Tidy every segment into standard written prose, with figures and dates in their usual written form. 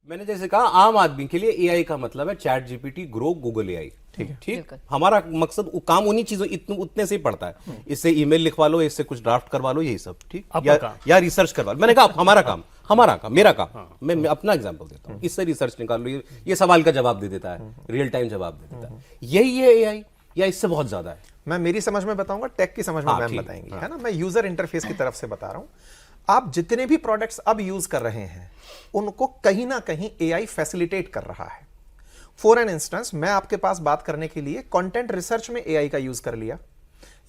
मैंने जैसे कहा आम आदमी के लिए एआई का मतलब है chat GPT, grow, Google AI. ठीक है, ठीक, हमारा मकसद काम उन्हीं चीजों उतने से ही पड़ता है। इससे ईमेल लिखवा लो, इससे कुछ ड्राफ्ट करवा लो, यही सब। ठीक, या रिसर्च करवा लो। मैंने कहा हमारा काम, मेरा काम। मैं अपना एग्जांपल देता हूँ, इससे रिसर्च निकाल लो, ये सवाल का जवाब दे देता है, रियल टाइम जवाब दे देता है। यही है एआई या इससे बहुत ज्यादा है? मैं मेरी समझ में बताऊंगा, टेक की समझ में मैम बताएंगी, है ना। मैं यूजर इंटरफेस की तरफ से बता रहा हूं। आप जितने भी प्रोडक्ट्स अब यूज कर रहे हैं उनको कहीं ना कहीं एआई फैसिलिटेट कर रहा है। फॉर एन इंस्टेंस, मैं आपके पास बात करने के लिए कंटेंट रिसर्च में एआई का यूज कर लिया,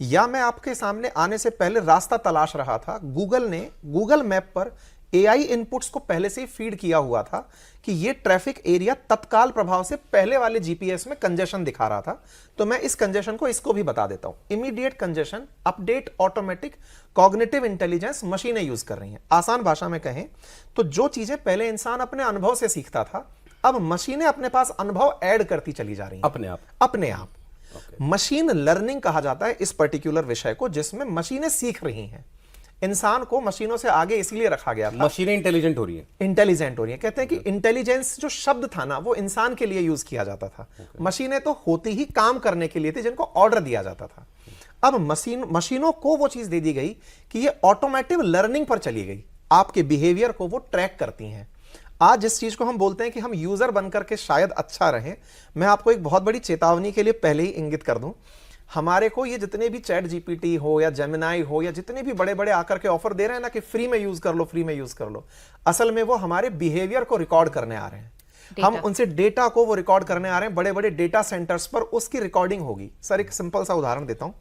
या मैं आपके सामने आने से पहले रास्ता तलाश रहा था, गूगल ने गूगल मैप पर एआई इनपुट्स को पहले से ही फीड किया हुआ था कि ये ट्रैफिक एरिया तत्काल प्रभाव से पहले वाले जीपीएस में कंजेशन दिखा रहा था, तो मैं इस कंजेशन को इसको भी बता देता हूं। Immediate congestion, update, automatic, cognitive intelligence मशीनें यूज कर रही हैं। आसान भाषा में कहें तो जो चीजें पहले इंसान अपने अनुभव से सीखता था, अब मशीनें अपने पास अनुभव ऐड करती चली जा रही हैं अपने आप। मशीन लर्निंग कहा जाता है इस पर्टिकुलर विषय को, जिसमें मशीनें सीख रही हैं। इंसान को मशीनों से आगे इसलिए रखा गया था, मशीनें इंटेलिजेंट हो रही हैं। कहते हैं कि इंटेलिजेंस जो शब्द था ना, वो इंसान के लिए यूज किया जाता था। मशीनें तो होती ही काम करने के लिए थी, जिनको ऑर्डर दिया जाता था। अब मशीनों को वो चीज दे दी गई कि ये ऑटोमेटिव लर्निंग पर चली गई, आपके बिहेवियर को वो ट्रैक करती हैं। आज जिस चीज को हम बोलते हैं कि हम यूजर बनकर के शायद अच्छा रहें, मैं आपको एक बहुत बड़ी चेतावनी के लिए पहले ही इंगित कर दूं। हमारे को ये जितने भी चैट जीपीटी हो या जेमिनाई हो या जितने भी बड़े बड़े आकर के ऑफर दे रहे हैं ना कि फ्री में यूज कर लो, फ्री में यूज कर लो, असल में वो हमारे बिहेवियर को रिकॉर्ड करने आ रहे हैं। हम उनसे डेटा को वो रिकॉर्ड करने आ रहे हैं, बड़े बड़े डेटा सेंटर्स पर उसकी रिकॉर्डिंग होगी। सर एक सिंपल सा उदाहरण देता हूं।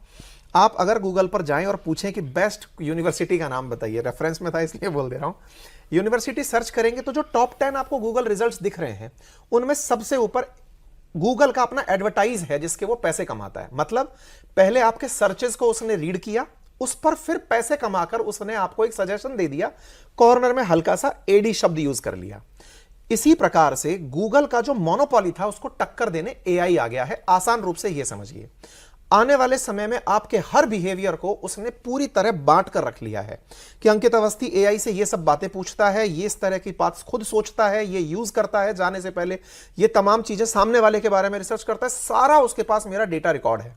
आप अगर गूगल पर जाएं और पूछें कि बेस्ट यूनिवर्सिटी का नाम बताइए, रेफरेंस में था इसलिए बोल दे रहा हूं, यूनिवर्सिटी सर्च करेंगे तो जो टॉप 10 आपको गूगल रिजल्ट्स दिख रहे हैं, उनमें सबसे ऊपर गूगल का अपना एडवर्टाइज है जिसके वो पैसे कमाता है। मतलब पहले आपके सर्चेस को उसने रीड किया, उस पर फिर पैसे कमाकर उसने आपको एक सजेशन दे दिया, कॉर्नर में हल्का सा एडी शब्द यूज कर लिया। इसी प्रकार से गूगल का जो मोनोपोली था उसको टक्कर देने एआई आ गया है। आसान रूप से यह समझिए, आने वाले समय में आपके हर बिहेवियर को उसने पूरी तरह बांट कर रख लिया है कि अंकित अवस्थी एआई से ये सब बातें पूछता है, ये इस तरह की बात खुद सोचता है, ये यूज करता है जाने से पहले, ये तमाम चीजें सामने वाले के बारे में रिसर्च करता है, सारा उसके पास मेरा डेटा रिकॉर्ड है।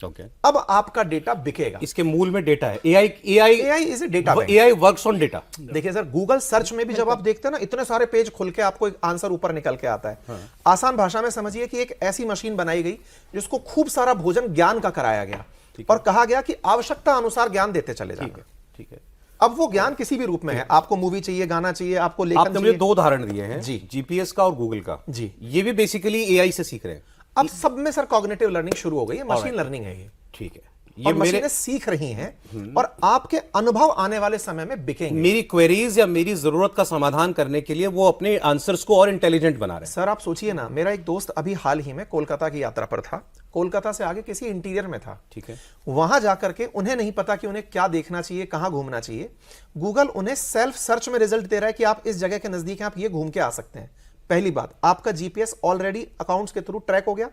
अब आपका डेटा बिकेगा। इसके मूल में डेटा है। AI is data, AI works on data. देखिए सर, गूगल सर्च में भी जब आप देखते हैं ना, इतने सारे पेज खुल के आपको एक आंसर ऊपर निकल के आता है। आसान भाषा में समझिए कि एक ऐसी मशीन बनाई गई जिसको खूब सारा भोजन ज्ञान का कराया गया और कहा गया कि आवश्यकता अनुसार ज्ञान देते चले जाएंगे। ठीक है, अब वो ज्ञान किसी भी रूप में है, आपको मूवी चाहिए, गाना चाहिए, आपको लेखन चाहिए। आपने मुझे 2 उदाहरण दिए हैं जी, जीपीएस का और गूगल का जी। ये भी बेसिकली एआई से सीख रहे हैं। अब सब में सर कॉग्निटिव लर्निंग शुरू हो गई है, मशीन लर्निंग है ये। ठीक है, ये मशीनें सीख रही हैं और आपके अनुभव आने वाले समय में बिकेंगे। मेरी क्वेरीज या मेरी जरूरत का समाधान करने के लिए वो अपने आंसर्स को और इंटेलिजेंट बना रहे हैं। सर आप सोचिए ना, मेरा एक दोस्त अभी हाल ही में कोलकाता की यात्रा पर था, कोलकाता से आगे किसी इंटीरियर में था। ठीक है, वहां जाकर के उन्हें नहीं पता कि उन्हें क्या देखना चाहिए, कहां घूमना चाहिए। गूगल उन्हें सेल्फ सर्च में रिजल्ट दे रहा है कि आप इस जगह के नजदीक हैं, आप ये घूम के आ सकते हैं। पहली बात, आपका जीपीएस ऑलरेडी अकाउंट्स के थ्रू ट्रैक हो गया।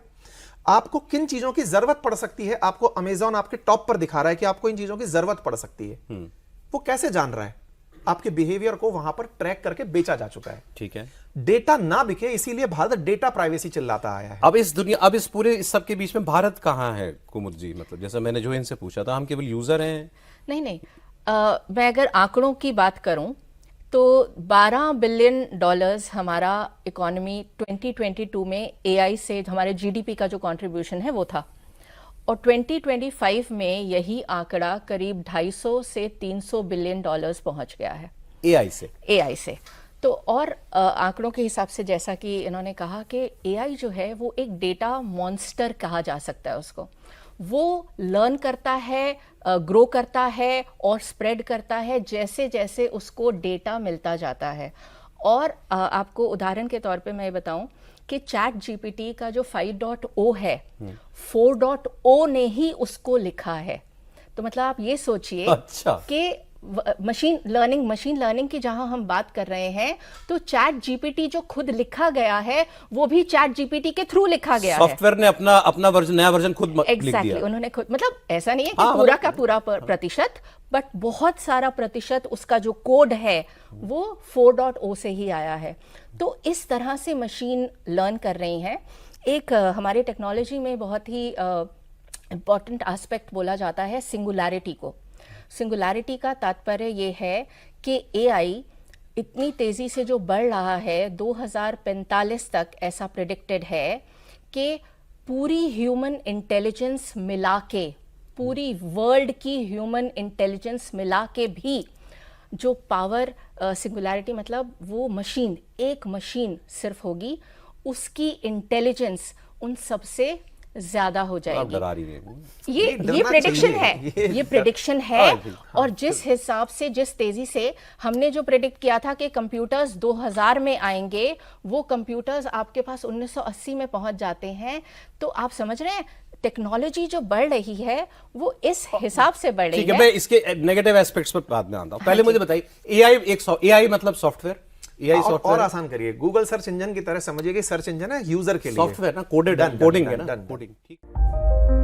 आपको किन चीजों की जरूरत पड़ सकती है, आपको अमेज़न आपके टॉप पर दिखा रहा है कि आपको इन चीजों की जरूरत पड़ सकती है। वो कैसे जान रहा है? आपके बिहेवियर को वहां पर ट्रैक करके बेचा जा चुका है। ठीक है, डेटा ना बिके इसीलिए भारत डेटा प्राइवेसी चिल्लाता आया है। अब इस पूरे इस सब के बीच में भारत कहां है कुमुद जी? मतलब जैसे मैंने जो इनसे पूछा था, हम केवल यूजर हैं? नहीं, मैं अगर आंकड़ों की बात करूं तो $12 बिलियन हमारा इकोनॉमी 2022 में एआई से हमारे जीडीपी का जो कंट्रीब्यूशन है वो था, और 2025 में यही आंकड़ा करीब 250 से $300 बिलियन पहुंच गया है एआई से। तो और आंकड़ों के हिसाब से जैसा कि इन्होंने कहा कि एआई जो है वो एक डेटा मॉन्स्टर कहा जा सकता है उसको। वो लर्न करता है, ग्रो करता है और स्प्रेड करता है जैसे जैसे उसको डेटा मिलता जाता है। और आपको उदाहरण के तौर पे मैं बताऊं कि चैट जीपीटी का जो 5.0 है, 4.0 ने ही उसको लिखा है। तो मतलब आप ये सोचिए कि मशीन लर्निंग की जहां हम बात कर रहे हैं, तो चैट जीपीटी जो खुद लिखा गया है वो भी चैट जीपीटी के थ्रू लिखा गया है। सॉफ्टवेयर ने अपना वर्जन, नया वर्जन खुद लिख दिया। उन्होंने खुद, मतलब ऐसा नहीं है कि पूरा का पूरा प्रतिशत, बट बहुत सारा प्रतिशत उसका जो कोड है वो 4.0 से ही आया है। तो इस तरह से मशीन लर्न कर रही हैं। एक हमारे टेक्नोलॉजी में बहुत ही इम्पॉर्टेंट एस्पेक्ट बोला जाता है सिंगुलैरिटी को। सिंगुलैरिटी का तात्पर्य ये है कि एआई इतनी तेज़ी से जो बढ़ रहा है, 2045 तक ऐसा प्रिडिक्टेड है कि पूरी ह्यूमन इंटेलिजेंस मिला के, पूरी वर्ल्ड की ह्यूमन इंटेलिजेंस मिला के भी जो पावर सिंगुलैरिटी मतलब वो मशीन, एक मशीन सिर्फ होगी, उसकी इंटेलिजेंस उन सबसे ज्यादा हो आप जाएगी। डरा रही हैं। ये डरना प्रेडिक्शन चाहिए। है, ये प्रेडिक्शन है। और जिस हिसाब से, जिस तेजी से हमने जो प्रेडिक्ट किया था कि कंप्यूटर्स 2000 में आएंगे, वो कंप्यूटर्स आपके पास 1980 में पहुंच जाते हैं। तो आप समझ रहे हैं टेक्नोलॉजी जो बढ़ रही है वो इस हिसाब से बढ़ रही ठीक है, है। मैं इसके नेगेटिव एस्पेक्ट्स पर बाद में आता हूं। पहले मुझे बताइए, एआई मतलब सॉफ्टवेयर, एआई और सॉफ्टवेयर आसान करिए, गूगल सर्च इंजन की तरह समझिए कि सर्च इंजन है यूजर के लिए, सॉफ्टवेयर ना, कोडिंग है ना, कोडिंग ठीक।